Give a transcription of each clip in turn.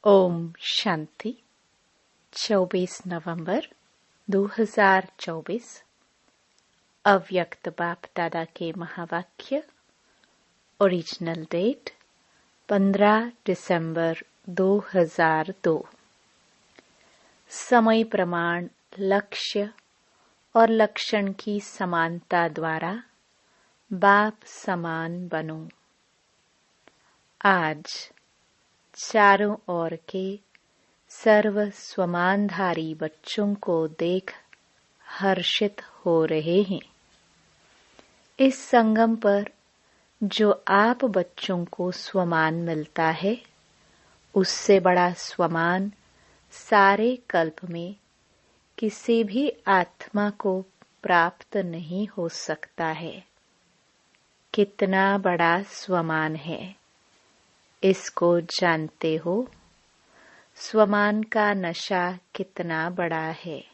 ओम शांति। 24 नवंबर 2024 अव्यक्त बाप दादा के महावाक्य। ओरिजिनल डेट 15 दिसंबर 2002। समय प्रमाण लक्ष्य और लक्षण की समानता द्वारा बाप समान बनो। आज चारों ओर के सर्व स्वमानधारी बच्चों को देख हर्षित हो रहे हैं। इस संगम पर जो आप बच्चों को स्वमान मिलता है, उससे बड़ा स्वमान सारे कल्प में किसी भी आत्मा को प्राप्त नहीं हो सकता है। कितना बड़ा स्वमान है, इसको जानते हो? स्वमान का नशा कितना बड़ा है,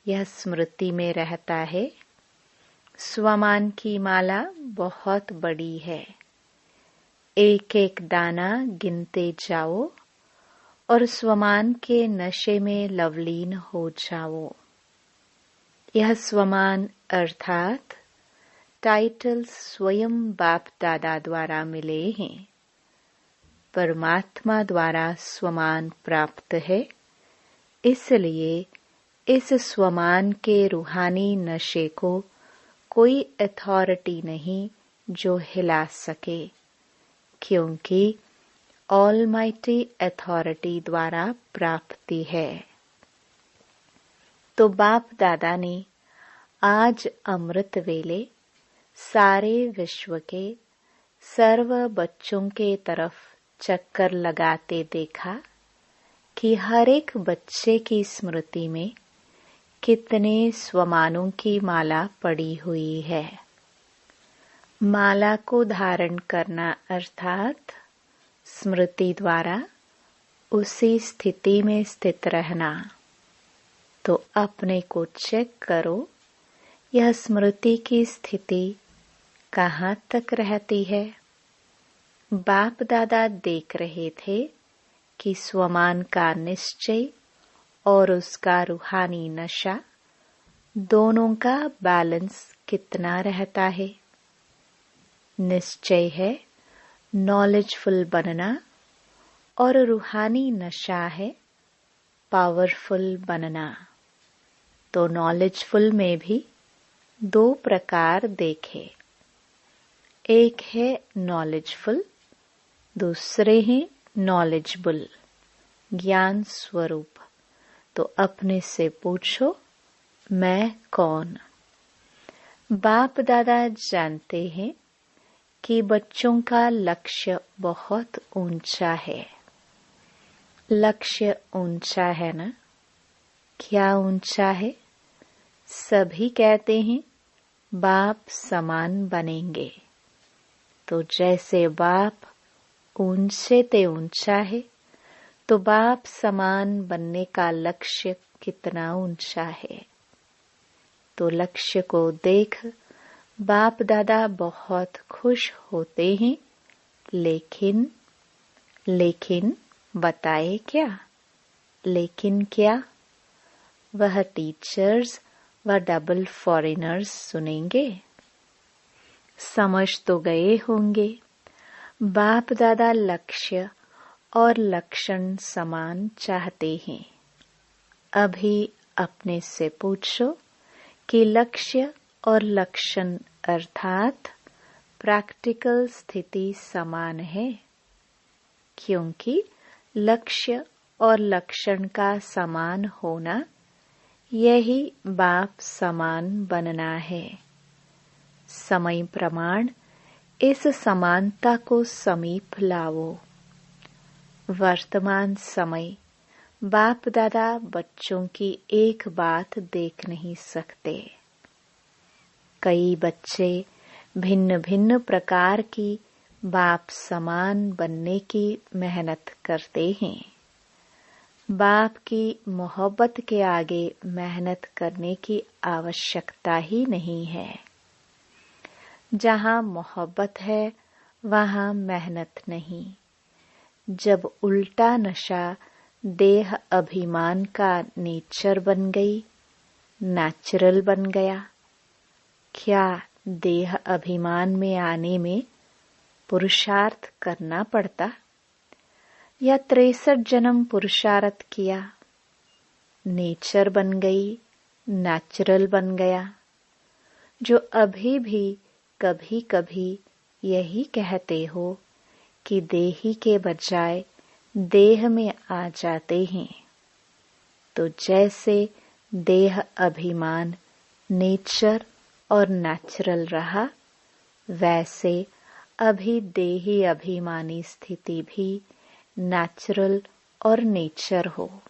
यह स्मृति में रहता है। स्वमान की माला बहुत बड़ी है। एक एक दाना गिनते जाओ और स्वमान के नशे में लवलीन हो जाओ। यह स्वमान अर्थात टाइटल स्वयं बाप दादा द्वारा मिले हैं। परमात्मा द्वारा स्वमान प्राप्त है, इसलिए इस स्वमान के रूहानी नशे को कोई अथॉरिटी नहीं जो हिला सके, क्योंकि ऑलमाइटी अथॉरिटी द्वारा प्राप्ति है। तो बाप दादा ने आज अमृत वेले सारे विश्व के सर्व बच्चों के तरफ चक्कर लगाते देखा कि हर एक बच्चे की स्मृति में कितने स्वमानों की माला पड़ी हुई है। माला को धारण करना अर्थात स्मृति द्वारा उसी स्थिति में स्थित रहना। तो अपने को चेक करो, यह स्मृति की स्थिति कहाँ तक रहती है। बाप दादा देख रहे थे कि स्वमान का निश्चय और उसका रूहानी नशा दोनों का बैलेंस कितना रहता है। निश्चय है नॉलेजफुल बनना और रूहानी नशा है पावरफुल बनना। तो नॉलेजफुल में भी दो प्रकार देखे। एक है नॉलेजफुल, दूसरे हैं नॉलेजेबल, ज्ञान स्वरूप। तो अपने से पूछो, मैं कौन? बाप दादा जानते हैं कि बच्चों का लक्ष्य बहुत ऊंचा है। लक्ष्य ऊंचा है ना? क्या ऊंचा है? सभी कहते हैं बाप समान बनेंगे। तो जैसे बाप ऊंचे ते ऊंचा है, तो बाप समान बनने का लक्ष्य कितना ऊंचा है। तो लक्ष्य को देख बाप दादा बहुत खुश होते हैं। लेकिन बताए क्या? लेकिन क्या? वह टीचर्स व डबल फॉरेनर्स सुनेंगे। समझ तो गए होंगे, बाप दादा लक्ष्य और लक्षण समान चाहते हैं। अभी अपने से पूछो कि लक्ष्य और लक्षण अर्थात प्रैक्टिकल स्थिति समान है, क्योंकि लक्ष्य और लक्षण का समान होना यही बाप समान बनना है। समय प्रमाण इस समानता को समीप लाओ। वर्तमान समय बाप दादा बच्चों की एक बात देख नहीं सकते। कई बच्चे भिन्न भिन्न प्रकार की बाप समान बनने की मेहनत करते हैं। बाप की मोहब्बत के आगे मेहनत करने की आवश्यकता ही नहीं है। जहाँ मोहब्बत है वहाँ मेहनत नहीं। जब उल्टा नशा देह अभिमान का नेचर बन गई, नेचुरल बन गया। क्या देह अभिमान में आने में पुरुषार्थ करना पड़ता, या 63 जन्म पुरुषार्थ किया? नेचर बन गई, नेचुरल बन गया। जो अभी भी कभी कभी यही कहते हो कि देही के बजाय देह में आ जाते हैं, तो जैसे देह अभिमान नेचर और नेचुरल रहा, वैसे अभी देही अभिमानी स्थिति भी नेचुरल और नेचर हो।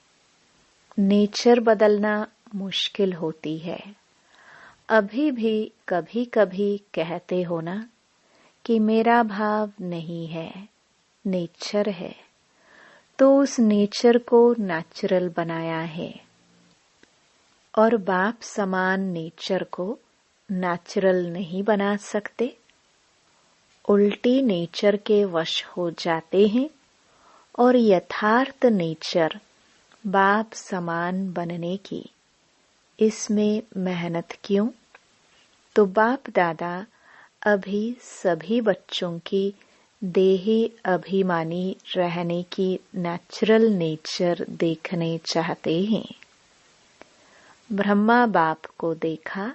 नेचर बदलना मुश्किल होती है। अभी भी कभी कभी कहते हो ना कि मेरा भाव नहीं है, नेचर है, तो उस नेचर को नेचुरल बनाया है। और बाप समान नेचर को नेचुरल नहीं बना सकते, उल्टी नेचर के वश हो जाते हैं। और यथार्थ नेचर बाप समान बनने की इसमें मेहनत क्यों? तो बाप दादा अभी सभी बच्चों की देही अभिमानी रहने की नेचुरल नेचर देखने चाहते हैं। ब्रह्मा बाप को देखा,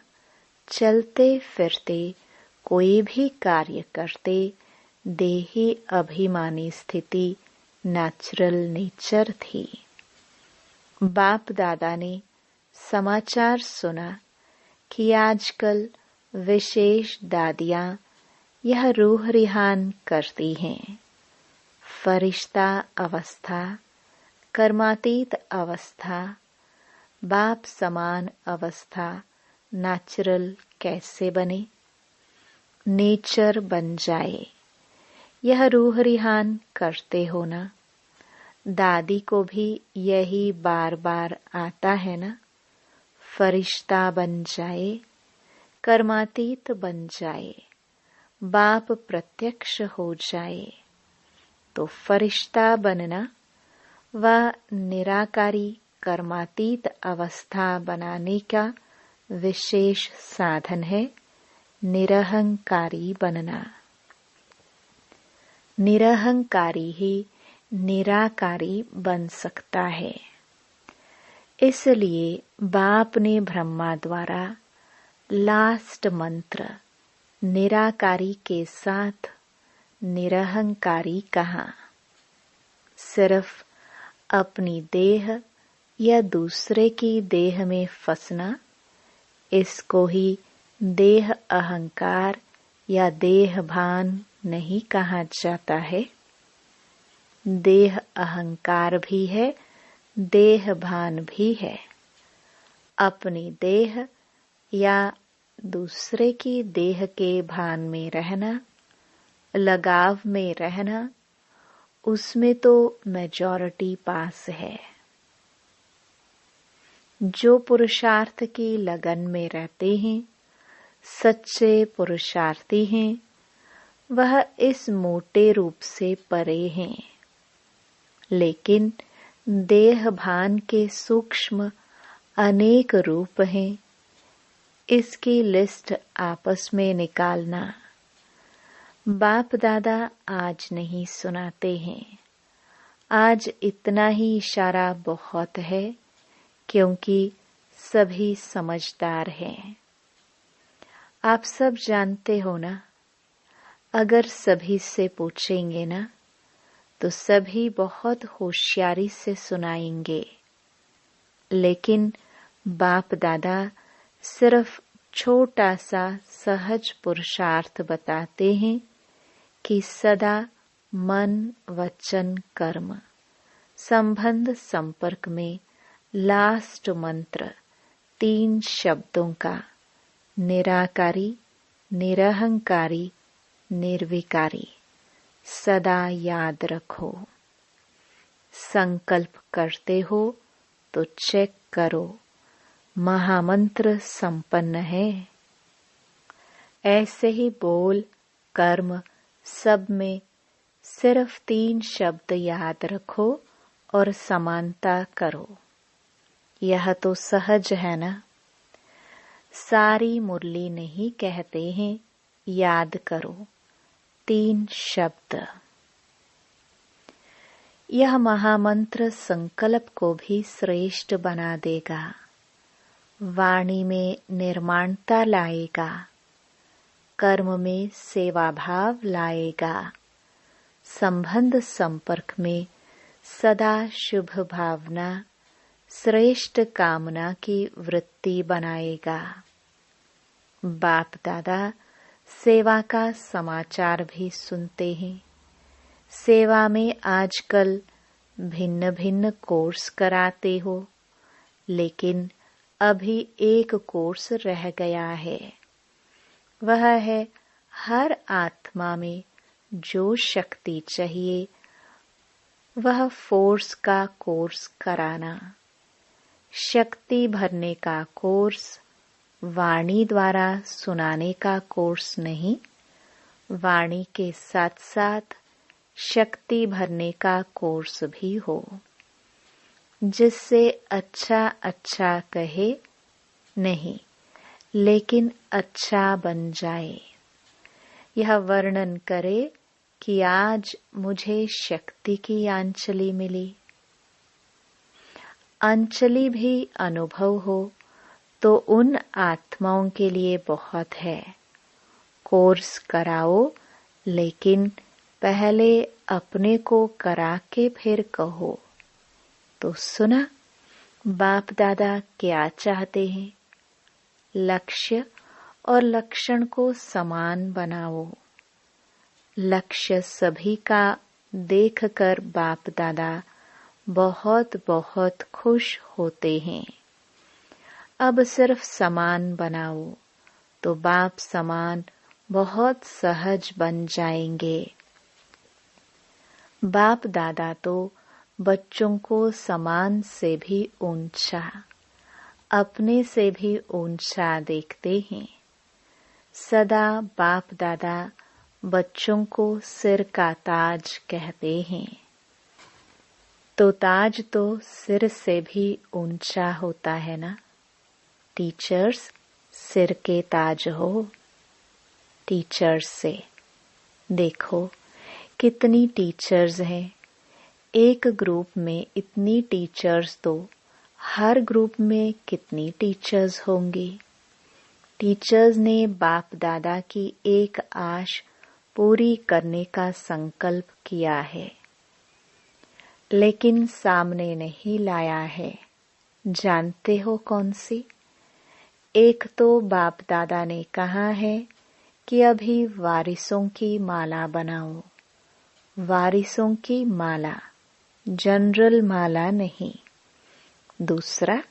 चलते फिरते कोई भी कार्य करते, देही अभिमानी स्थिति नेचुरल नेचर थी। बाप दादा ने समाचार सुना कि आजकल विशेष दादियां यह रूह रिहान करती हैं। फरिश्ता अवस्था, कर्मातीत अवस्था, बाप समान अवस्था नेचुरल कैसे बने? नेचर बन जाए, यह रूह रिहान करते हो ना। दादी को भी यही बार बार आता है ना, फरिश्ता बन जाए, कर्मातीत बन जाए, बाप प्रत्यक्ष हो जाए। तो फरिश्ता बनना व निराकारी कर्मातीत अवस्था बनाने का विशेष साधन है निरहंकारी बनना। निरहंकारी ही निराकारी बन सकता है। इसलिए बाप ने ब्रह्मा द्वारा लास्ट मंत्र निराकारी के साथ निरहंकारी कहा। सिर्फ अपनी देह या दूसरे की देह में फंसना, इसको ही देह अहंकार या देह भान नहीं कहा जाता है। देह अहंकार भी है, देह भान भी है। अपनी देह या दूसरे की देह के भान में रहना, लगाव में रहना, उसमें तो मेजॉरिटी पास है। जो पुरुषार्थ की लगन में रहते हैं, सच्चे पुरुषार्थी हैं, वह इस मोटे रूप से परे हैं। लेकिन देह भान के सूक्ष्म अनेक रूप हैं। इसकी लिस्ट आपस में निकालना बाप दादा आज नहीं सुनाते हैं। आज इतना ही इशारा बहुत है, क्योंकि सभी समझदार हैं। आप सब जानते हो ना, अगर सभी से पूछेंगे ना, तो सभी बहुत होशियारी से सुनाएंगे। लेकिन बाप दादा सिर्फ छोटा सा सहज पुरुषार्थ बताते हैं कि सदा मन वचन कर्म संबंध संपर्क में लास्ट मंत्र 3 शब्दों का निराकारी, निरहंकारी, निर्विकारी सदा याद रखो। संकल्प करते हो तो चेक करो, महामंत्र संपन्न है। ऐसे ही बोल कर्म सब में सिर्फ 3 शब्द याद रखो और समानता करो। यह तो सहज है ना। सारी मुरली नहीं कहते हैं, याद करो 3 शब्द। यह महामंत्र संकल्प को भी श्रेष्ठ बना देगा, वाणी में निर्माणता लाएगा, कर्म में सेवा भाव लाएगा, संबंध संपर्क में सदा शुभ भावना, श्रेष्ठ कामना की वृत्ति बनाएगा। बाप दादा सेवा का समाचार भी सुनते हैं। सेवा में आजकल भिन्न भिन्न कोर्स कराते हो, लेकिन अभी एक कोर्स रह गया है। वह है हर आत्मा में जो शक्ति चाहिए वह फोर्स का कोर्स कराना। शक्ति भरने का कोर्स, वाणी द्वारा सुनाने का कोर्स नहीं, वाणी के साथ साथ शक्ति भरने का कोर्स भी हो, जिससे अच्छा अच्छा कहे नहीं, लेकिन अच्छा बन जाए। यह वर्णन करे कि आज मुझे शक्ति की अंजलि मिली। अंजलि भी अनुभव हो तो उन आत्माओं के लिए बहुत है। कोर्स कराओ, लेकिन पहले अपने को करा के फिर कहो। तो सुना बाप दादा क्या चाहते हैं? लक्ष्य और लक्षण को समान बनाओ। लक्ष्य सभी का देखकर बाप दादा बहुत बहुत खुश होते हैं। अब सिर्फ समान बनाओ तो बाप समान बहुत सहज बन जाएंगे। बाप दादा तो बच्चों को समान से भी ऊंचा, अपने से भी ऊंचा देखते हैं। सदा बाप दादा बच्चों को सिर का ताज कहते हैं। तो ताज तो सिर से भी ऊंचा होता है ना। टीचर्स सिर के ताज हो। टीचर्स से देखो कितनी टीचर्स हैं। एक ग्रुप में इतनी टीचर्स तो हर ग्रुप में कितनी टीचर्स होंगी। टीचर्स ने बाप दादा की एक आश पूरी करने का संकल्प किया है, लेकिन सामने नहीं लाया है। जानते हो कौन सी? एक तो बाप दादा ने कहा है कि अभी वारिसों की माला बनाओ। वारिसों की माला, जनरल माला नहीं। दूसरा,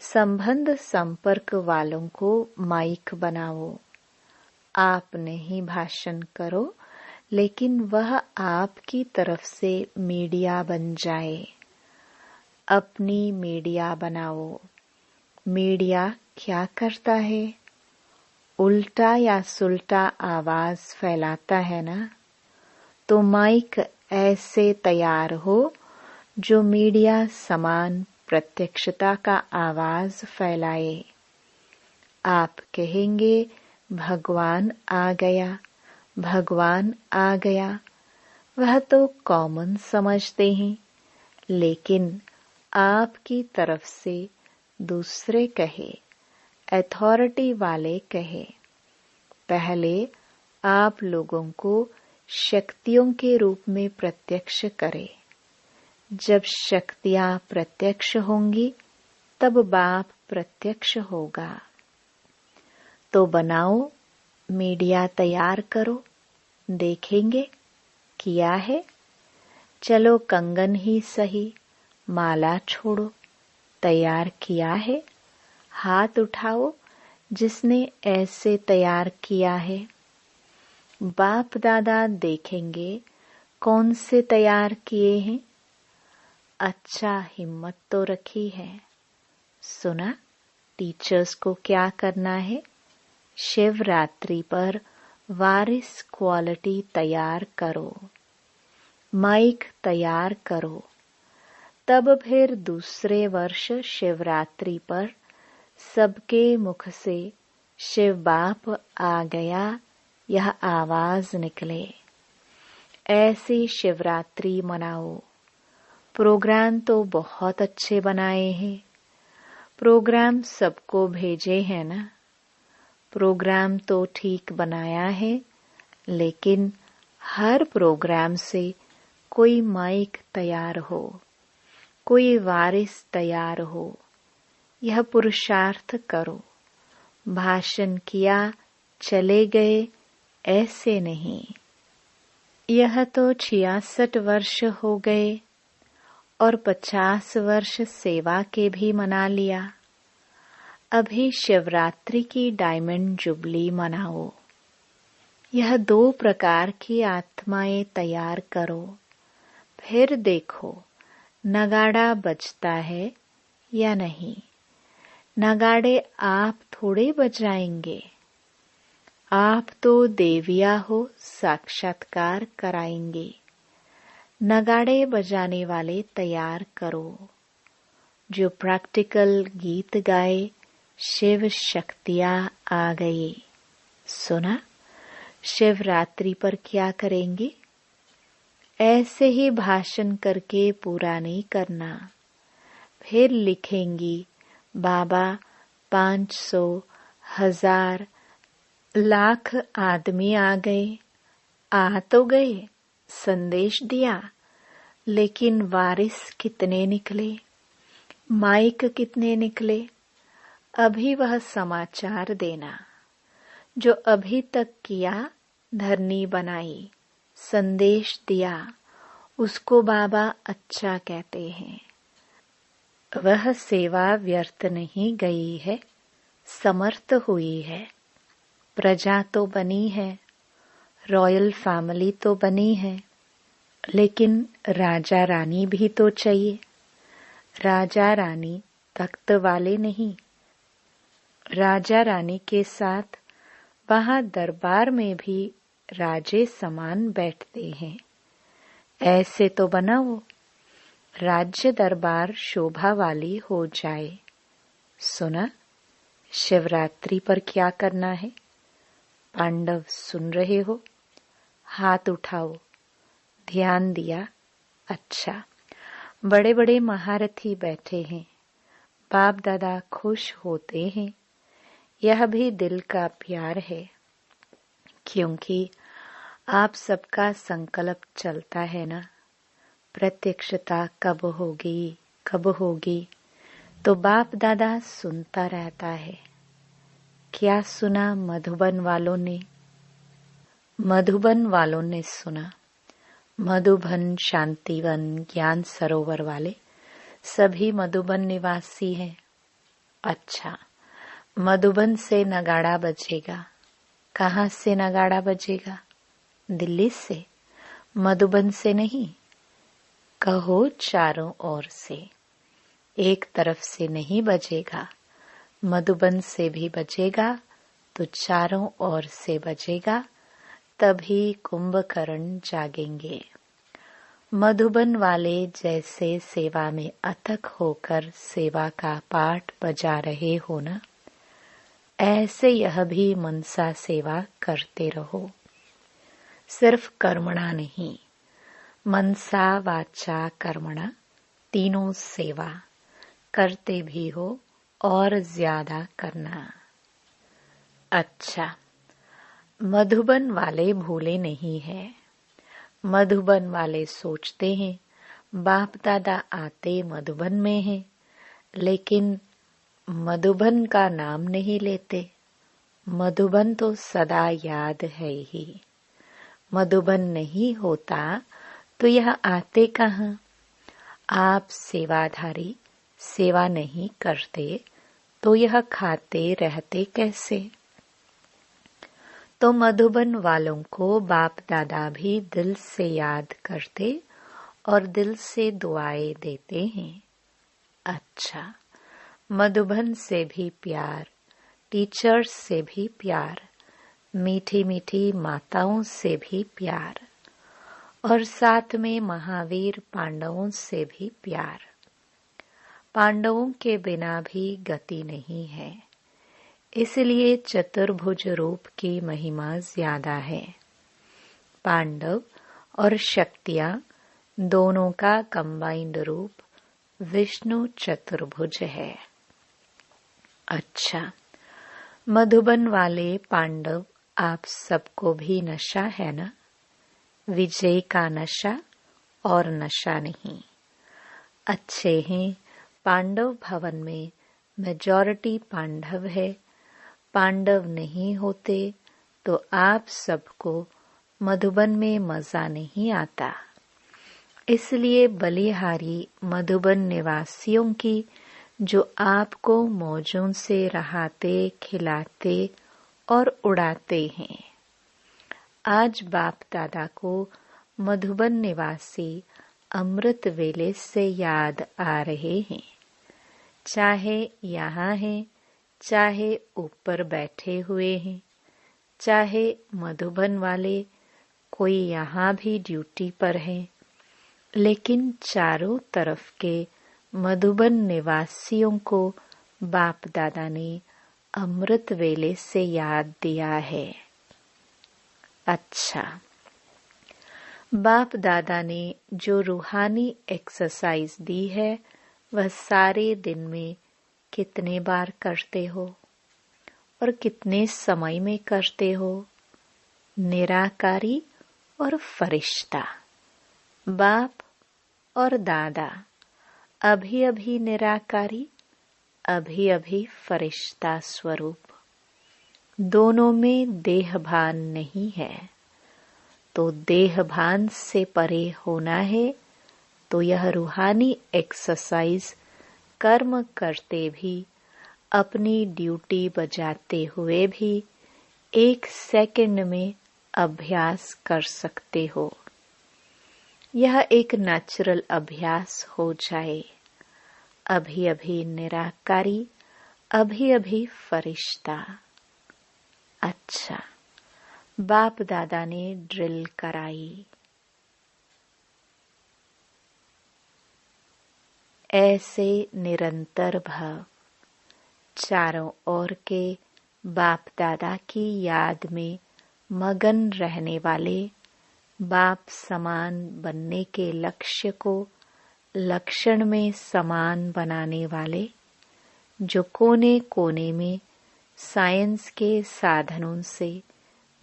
संबंध संपर्क वालों को माइक बनाओ। आप नहीं भाषण करो, लेकिन वह आपकी तरफ से मीडिया बन जाए। अपनी मीडिया बनाओ। मीडिया क्या करता है? उल्टा या सुल्टा आवाज फैलाता है ना। तो माइक ऐसे तैयार हो जो मीडिया समान प्रत्यक्षता का आवाज फैलाए। आप कहेंगे भगवान आ गया, भगवान आ गया। वह तो कॉमन समझते हैं, लेकिन आपकी तरफ से दूसरे कहे, अथॉरिटी वाले कहे। पहले आप लोगों को शक्तियों के रूप में प्रत्यक्ष करें। जब शक्तियां प्रत्यक्ष होंगी तब बाप प्रत्यक्ष होगा। तो बनाओ, मीडिया तैयार करो। देखेंगे किया है। चलो कंगन ही सही, माला छोड़ो। तैयार किया है। हाथ उठाओ जिसने ऐसे तैयार किया है। बाप दादा देखेंगे कौन से तैयार किए हैं। अच्छा हिम्मत तो रखी है। सुना टीचर्स को क्या करना है? शिवरात्रि पर वारिस क्वालिटी तैयार करो। माइक तैयार करो। तब फिर दूसरे वर्ष शिवरात्रि पर सबके मुख से शिव बाप आ गया यह आवाज निकले। ऐसी शिवरात्रि मनाओ। प्रोग्राम तो बहुत अच्छे बनाए हैं। प्रोग्राम सबको भेजे हैं ना। प्रोग्राम तो ठीक बनाया है, लेकिन हर प्रोग्राम से कोई माइक तैयार हो, कोई वारिस तैयार हो। यह पुरुषार्थ करो। भाषण किया चले गए, ऐसे नहीं। यह तो 66 वर्ष हो गए और 50 वर्ष सेवा के भी मना लिया। अभी शिवरात्रि की डायमंड जुबली मनाओ। यह 2 प्रकार की आत्माएं तैयार करो। फिर देखो नगाड़ा बजता है या नहीं। नगाड़े आप थोड़े बजाएंगे। आप तो देविया हो, साक्षात्कार कराएंगे। नगाड़े बजाने वाले तैयार करो, जो प्रैक्टिकल गीत गाए। शिव शक्तियाँ आ गई। सुना? शिवरात्रि पर क्या करेंगे? ऐसे ही भाषण करके पूरा नहीं करना। फिर लिखेंगी बाबा 500, 1000, लाख आदमी आ गए। आ तो गए, संदेश दिया, लेकिन वारिस कितने निकले? माइक कितने निकले? अभी वह समाचार देना जो अभी तक किया। धरनी बनाई, संदेश दिया, उसको बाबा अच्छा कहते हैं। वह सेवा व्यर्थ नहीं गई है, समर्थ हुई है। प्रजा तो बनी है, रॉयल फैमिली तो बनी है, लेकिन राजा रानी भी तो चाहिए। राजा रानी तख्त वाले नहीं। राजा रानी के साथ वहां दरबार में भी राजे समान बैठते हैं। ऐसे तो बनाओ राज्य दरबार शोभा वाली हो जाए। सुना? शिवरात्रि पर क्या करना है? पांडव सुन रहे हो? हाथ उठाओ। ध्यान दिया? अच्छा। बड़े बड़े महारथी बैठे हैं। बाप दादा खुश होते हैं। यह भी दिल का प्यार है, क्योंकि आप सबका संकल्प चलता है ना। प्रत्यक्षता कब होगी, कब होगी, तो बाप दादा सुनता रहता है। क्या सुना मधुबन वालों ने? मधुबन वालों ने सुना। मधुबन, शांतिवन, ज्ञान सरोवर वाले सभी मधुबन निवासी हैं। अच्छा, मधुबन से नगाड़ा बजेगा। कहाँ से नगाड़ा बजेगा? दिल्ली से, मधुबन से नहीं। कहो चारों ओर से। एक तरफ से नहीं बजेगा। मधुबन से भी बजेगा तो चारों ओर से बजेगा, तभी कुंभकर्ण जागेंगे। मधुबन वाले जैसे सेवा में अथक होकर सेवा का पाठ बजा रहे हो ना, ऐसे यह भी मनसा सेवा करते रहो। सिर्फ कर्मणा नहीं, मनसा वाचा कर्मणा तीनों सेवा करते भी हो और ज्यादा करना। अच्छा, मधुबन वाले भूले नहीं है। मधुबन वाले सोचते हैं बाप दादा आते मधुबन में हैं, लेकिन मधुबन का नाम नहीं लेते। मधुबन तो सदा याद है ही। मधुबन नहीं होता तो यह आते कहाँ? आप सेवाधारी सेवा नहीं करते तो यह खाते रहते कैसे? तो मधुबन वालों को बाप दादा भी दिल से याद करते और दिल से दुआएं देते हैं। अच्छा, मधुबन से भी प्यार, टीचर्स से भी प्यार, मीठी मीठी माताओं से भी प्यार, और साथ में महावीर पांडवों से भी प्यार। पांडवों के बिना भी गति नहीं है, इसलिए चतुर्भुज रूप की महिमा ज्यादा है। पांडव और शक्तियां दोनों का कंबाइंड रूप विष्णु चतुर्भुज है। अच्छा, मधुबन वाले पांडव, आप सबको भी नशा है ना? विजय का नशा और नशा नहीं। अच्छे हैं, पांडव भवन में मेजॉरिटी पांडव है। पांडव नहीं होते तो आप सबको मधुबन में मजा नहीं आता। इसलिए बलिहारी मधुबन निवासियों की, जो आपको मौजों से रहाते, खिलाते और उड़ाते हैं। आज बाप दादा को मधुबन निवासी अमृत वेले से याद आ रहे हैं। चाहे यहाँ हैं, चाहे ऊपर बैठे हुए हैं, चाहे मधुबन वाले कोई यहाँ भी ड्यूटी पर है, लेकिन चारों तरफ के मधुबन निवासियों को बाप दादा ने अमृत वेले से याद दिया है। अच्छा, बाप दादा ने जो रूहानी एक्सरसाइज दी है, वह सारे दिन में कितने बार करते हो और कितने समय में करते हो? निराकारी और फरिश्ता, बाप और दादा, अभी अभी निराकारी, अभी अभी फरिश्ता स्वरूप। दोनों में देहभान नहीं है, तो देहभान से परे होना है। तो यह रूहानी एक्सरसाइज कर्म करते भी, अपनी ड्यूटी बजाते हुए भी 1 सेकंड में अभ्यास कर सकते हो। यह एक नेचुरल अभ्यास हो जाए। अभी अभी निराकारी, अभी अभी फरिश्ता। अच्छा, बाप दादा ने ड्रिल कराई। ऐसे निरंतर भाव चारों ओर के बाप दादा की याद में मगन रहने वाले, बाप समान बनने के लक्ष्य को लक्षण में समान बनाने वाले, जो कोने कोने में साइंस के साधनों से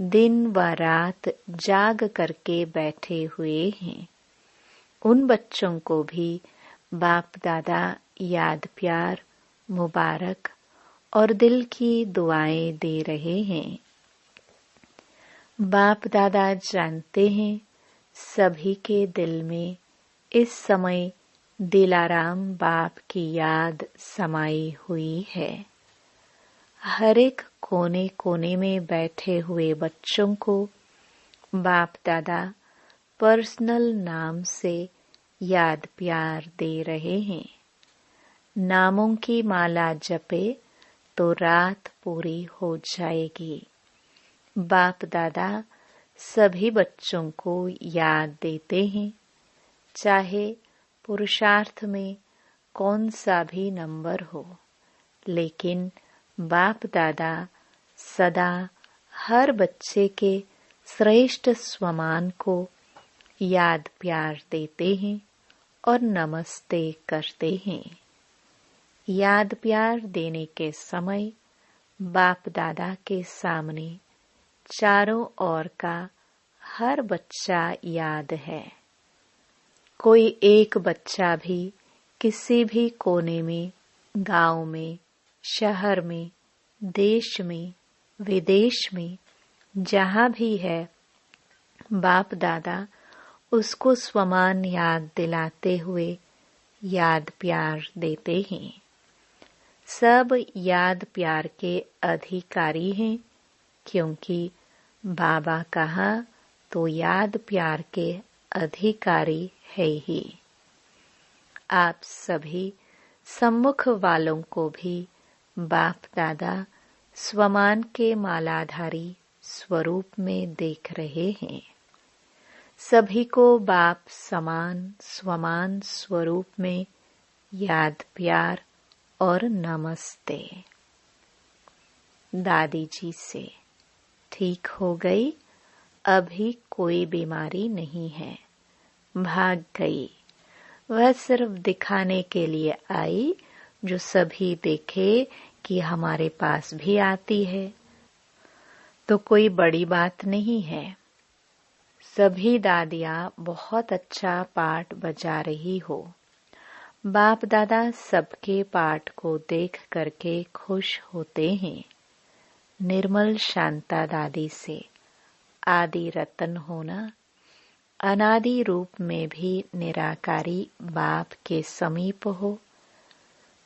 दिन व रात जाग करके बैठे हुए हैं, उन बच्चों को भी बाप दादा याद, प्यार, मुबारक और दिल की दुआएं दे रहे हैं। बाप दादा जानते हैं सभी के दिल में इस समय दिलाराम बाप की याद समाई हुई है। हर एक कोने कोने में बैठे हुए बच्चों को बाप दादा पर्सनल नाम से याद प्यार दे रहे हैं। नामों की माला जपे तो रात पूरी हो जाएगी। बाप दादा सभी बच्चों को याद देते हैं, चाहे पुरुषार्थ में कौन सा भी नंबर हो, लेकिन बाप दादा सदा हर बच्चे के श्रेष्ठ स्वमान को याद प्यार देते हैं और नमस्ते करते हैं। याद प्यार देने के समय बाप दादा के सामने चारों ओर का हर बच्चा याद है। कोई एक बच्चा भी किसी भी कोने में, गांव में, शहर में, देश में, विदेश में, जहां भी है, बाप दादा उसको स्वमान याद दिलाते हुए याद प्यार देते हैं। सब याद प्यार के अधिकारी हैं, क्योंकि बाबा कहा तो याद प्यार के अधिकारी है ही। आप सभी सम्मुख वालों को भी बाप दादा स्वमान के मालाधारी स्वरूप में देख रहे हैं। सभी को बाप समान स्वमान स्वरूप में याद प्यार और नमस्ते। दादी जी से ठीक हो गई, अभी कोई बीमारी नहीं है, भाग गई। वह सिर्फ दिखाने के लिए आई, जो सभी देखे कि हमारे पास भी आती है, तो कोई बड़ी बात नहीं है। सभी दादियाँ बहुत अच्छा पाठ बजा रही हो। बाप दादा सबके पाठ को देख करके खुश होते हैं। निर्मल शांता दादी से आदि रतन होना, अनादि रूप में भी निराकारी बाप के समीप हो,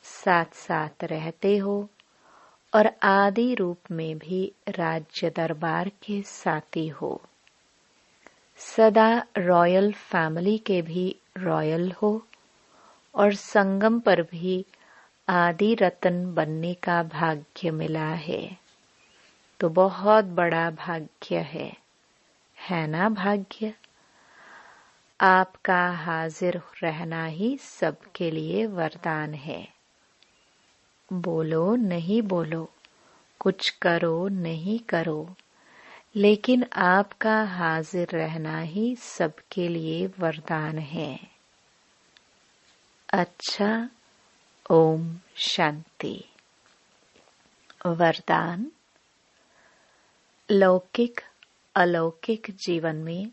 साथ साथ रहते हो, और आदि रूप में भी राज्य दरबार के साथी हो। सदा रॉयल फैमिली के भी रॉयल हो, और संगम पर भी आदि रतन बनने का भाग्य मिला है, तो बहुत बड़ा भाग्य है ना भाग्य। आपका हाजिर रहना ही सबके लिए वरदान है। बोलो नहीं बोलो, कुछ करो नहीं करो, लेकिन आपका हाजिर रहना ही सबके लिए वरदान है। अच्छा, ओम शांति। वरदान। लौकिक अलौकिक जीवन में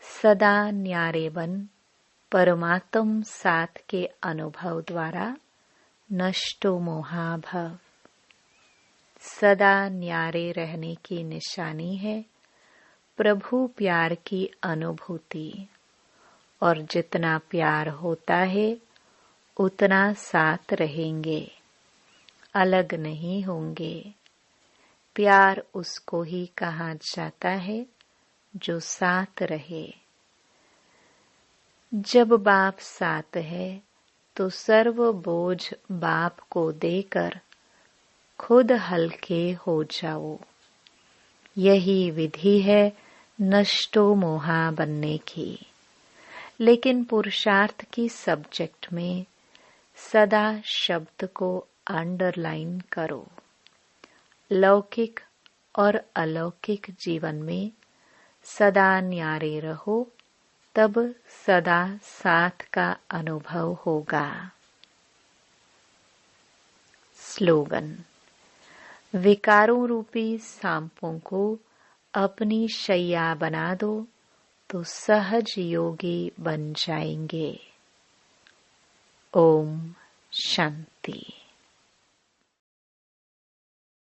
सदा न्यारे बन परमात्म साथ के अनुभव द्वारा नष्टो मोहाभव। सदा न्यारे रहने की निशानी है प्रभु प्यार की अनुभूति, और जितना प्यार होता है उतना साथ रहेंगे, अलग नहीं होंगे। प्यार उसको ही कहा जाता है जो साथ रहे। जब बाप साथ है तो सर्व बोझ बाप को देकर खुद हल्के हो जाओ। यही विधि है नष्टो मोहा बनने की। लेकिन पुरुषार्थ की सब्जेक्ट में सदा शब्द को अंडरलाइन करो। लौकिक और अलौकिक जीवन में सदा न्यारे रहो, तब सदा साथ का अनुभव होगा। स्लोगन। विकारों रूपी सांपों को अपनी शैया बना दो तो सहज योगी बन जाएंगे। ओम शांति।